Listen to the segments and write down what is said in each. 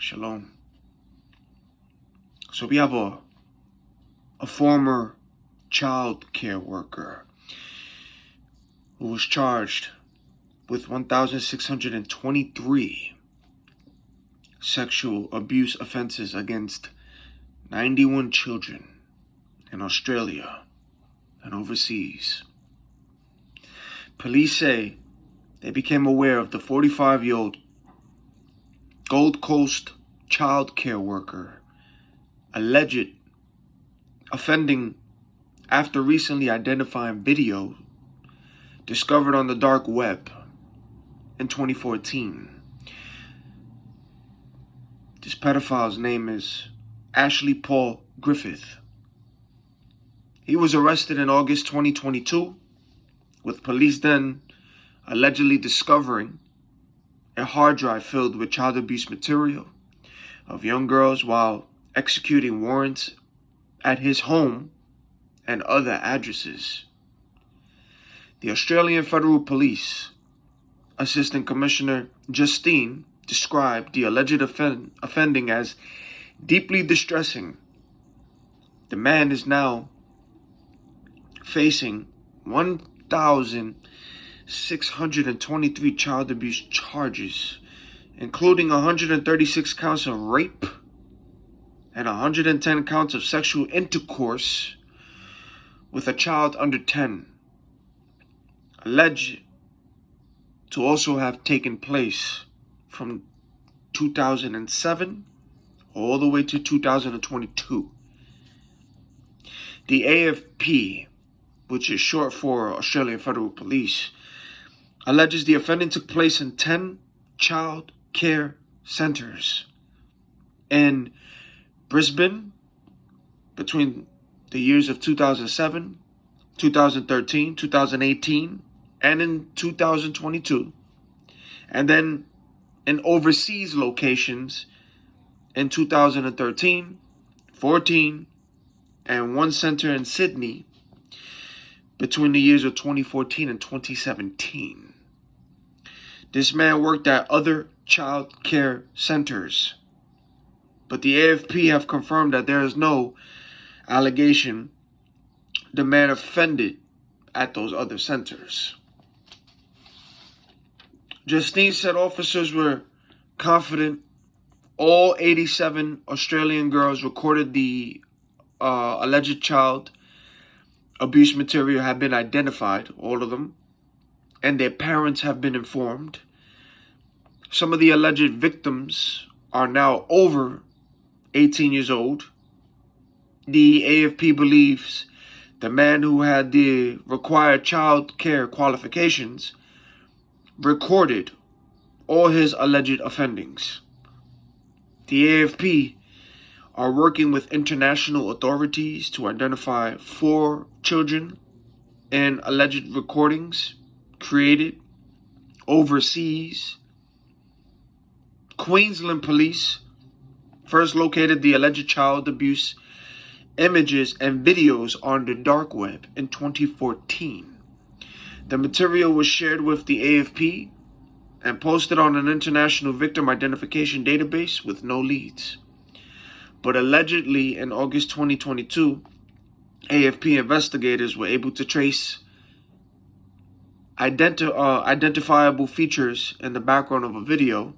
Shalom. So we have a former child care worker who was charged with 1,623 sexual abuse offenses against 91 children in Australia and overseas. Police say they became aware of the 45-year-old Gold Coast child care worker alleged offending after recently identifying video discovered on the dark web in 2014. This pedophile's name is Ashley Paul Griffith. He was arrested in August 2022, with police then allegedly discovering a hard drive filled with child abuse material of young girls while executing warrants at his home and other addresses. The Australian Federal Police Assistant Commissioner Justine described the alleged offending as deeply distressing. The man is now facing 1,623 child abuse charges, including 136 counts of rape and 110 counts of sexual intercourse with a child under 10, alleged to also have taken place from 2007 all the way to 2022. The AFP, which is short for Australian Federal Police, alleges the offending took place in 10 child care centers in Brisbane between the years of 2007, 2013, 2018, and in 2022, and then in overseas locations in 2013, 14, and one center in Sydney between the years of 2014 and 2017. This man worked at other child care centers, but the AFP have confirmed that there is no allegation the man offended at those other centers. Justine said officers were confident all 87 Australian girls recorded the alleged child abuse material have been identified, all of them, and their parents have been informed. Some of the alleged victims are now over 18 years old. The AFP believes the man who had the required child care qualifications recorded all his alleged offendings. The AFP are working with international authorities to identify 4 children in alleged recordings created overseas. Queensland police first located the alleged child abuse images and videos on the dark web in 2014. The material was shared with the AFP and posted on an international victim identification database with no leads. But allegedly in August 2022, AFP investigators were able to trace identifiable features in the background of a video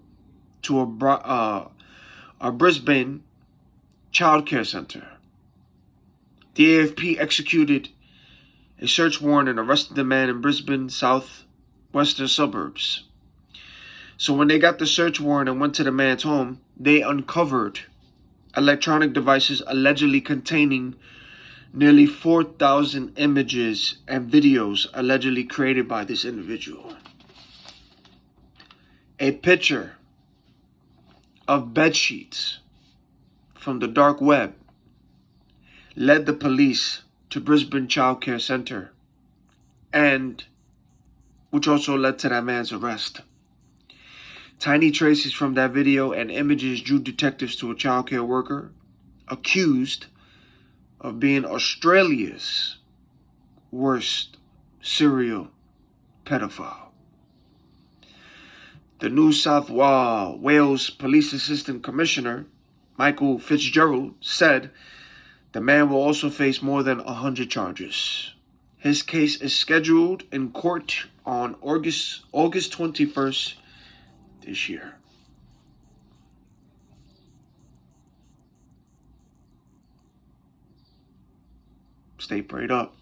to a Brisbane childcare center. The AFP executed a search warrant and arrested the man in Brisbane's southwestern suburbs. So when they got the search warrant and went to the man's home, they uncovered electronic devices allegedly containing nearly 4,000 images and videos allegedly created by this individual. A picture of bed sheets from the dark web led the police to Brisbane Child Care Center, and which also led to that man's arrest. Tiny traces from that video and images drew detectives to a child care worker accused of being Australia's worst serial pedophile. The New South Wales Police Assistant Commissioner, Michael Fitzgerald, said the man will also face more than 100 charges. His case is scheduled in court on August 21st this year. Stay prayed up.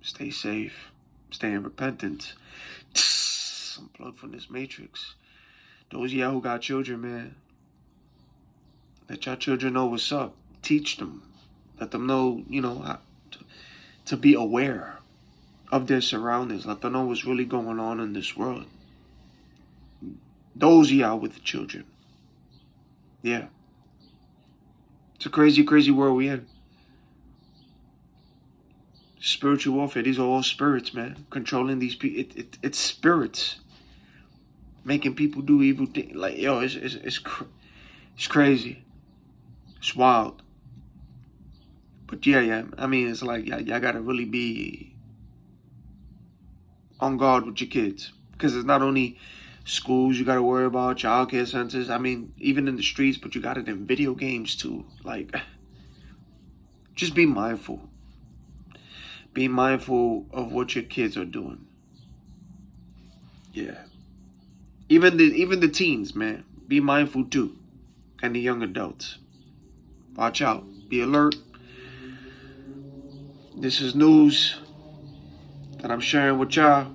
Stay safe. Stay in repentance. Unplug from this matrix. Those of y'all who got children, man, let y'all children know what's up. Teach them. Let them know, how to be aware of their surroundings. Let them know what's really going on in this world. Those of y'all with the children. Yeah. It's a crazy, crazy world we in. Spiritual warfare. These are all spirits, man. Controlling these people. It's spirits. Making people do evil things. Like, yo, it's crazy. It's wild. But yeah. I mean, it's like, y'all gotta really be on guard with your kids. Because it's not only schools you gotta worry about, childcare centers. I mean, even in the streets, but you got it in video games too. Like, just be mindful. Be mindful of what your kids are doing. Yeah. Even the teens, man. Be mindful too. And the young adults. Watch out. Be alert. This is news that I'm sharing with y'all.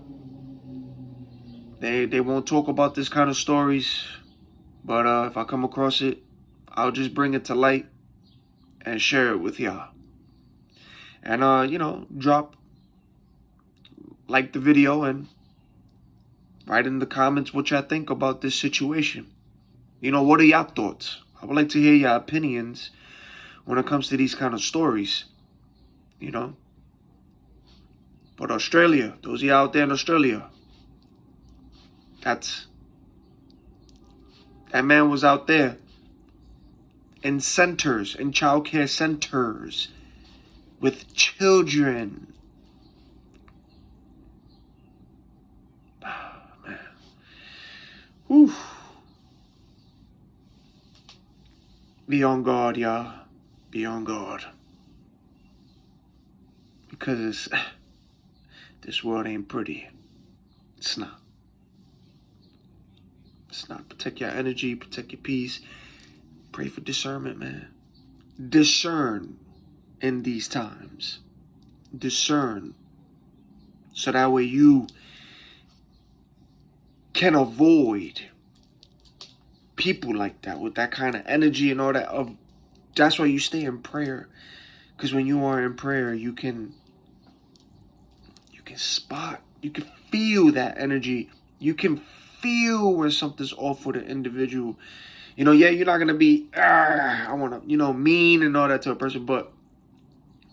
They won't talk about this kind of stories. But if I come across it, I'll just bring it to light and share it with y'all. And, like the video and write in the comments what y'all think about this situation. What are y'all thoughts? I would like to hear your opinions when it comes to these kind of stories. But Australia, those of you out there in Australia, that man was out there in centers, in childcare centers, with children. Oh, man. Whew. Be on guard, y'all. Be on guard. Because this world ain't pretty. It's not. It's not. Protect your energy. Protect your peace. Pray for discernment, man. Discern in these times. Discern. So that way you can avoid people like that with that kind of energy and all that. That's why you stay in prayer. Because when you are in prayer, you can spot, you can feel that energy. You can feel when something's off with an individual. You're not going to be, I want to, mean and all that to a person, but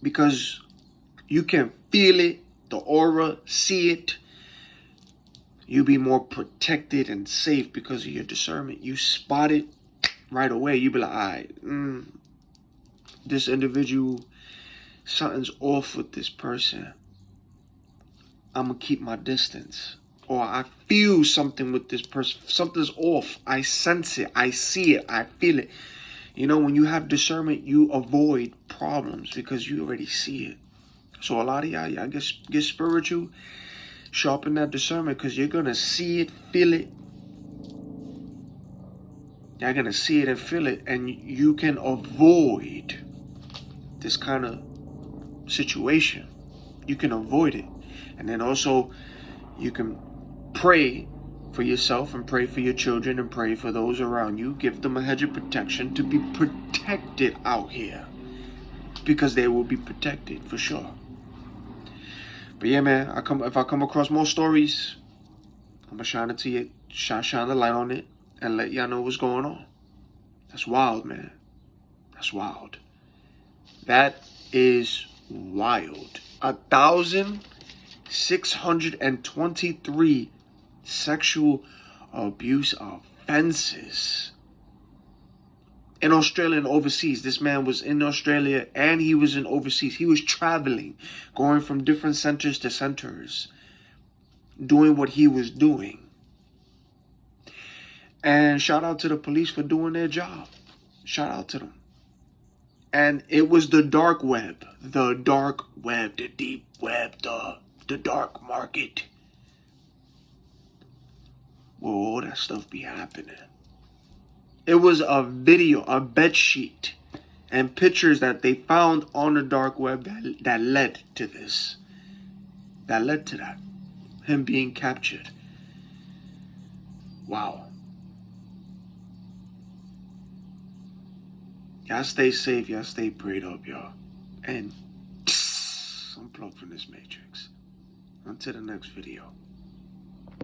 because you can feel it, the aura, see it, you be more protected and safe because of your discernment. You spot it right away. You be like, all right, this individual, something's off with this person. I'm going to keep my distance. Or I feel something with this person. Something's off. I sense it. I see it. I feel it. When you have discernment, you avoid problems because you already see it. So a lot of y'all get spiritual. Sharpen that discernment because you're going to see it, feel it. You're going to see it and feel it. And you can avoid this kind of situation. You can avoid it. And then also you can pray for yourself and pray for your children and pray for those around you. Give them a hedge of protection to be protected out here. Because they will be protected for sure. But yeah, man, if I come across more stories, I'm gonna shine it to you, shine the light on it, and let y'all know what's going on. That's wild, man. That's wild. That is wild. 1,623 sexual abuse offenses in Australia and overseas. This man was in Australia and he was in overseas. He was traveling, going from different centers to centers, doing what he was doing. And shout out to the police for doing their job. Shout out to them. And it was the dark web, the deep web, the dark market, where all that stuff be happening. It was a video, a bed sheet, and pictures that they found on the dark web that led to this. That led to that. Him being captured. Wow. Y'all stay safe. Y'all stay prayed up, y'all. And unplug from this matrix. Until the next video.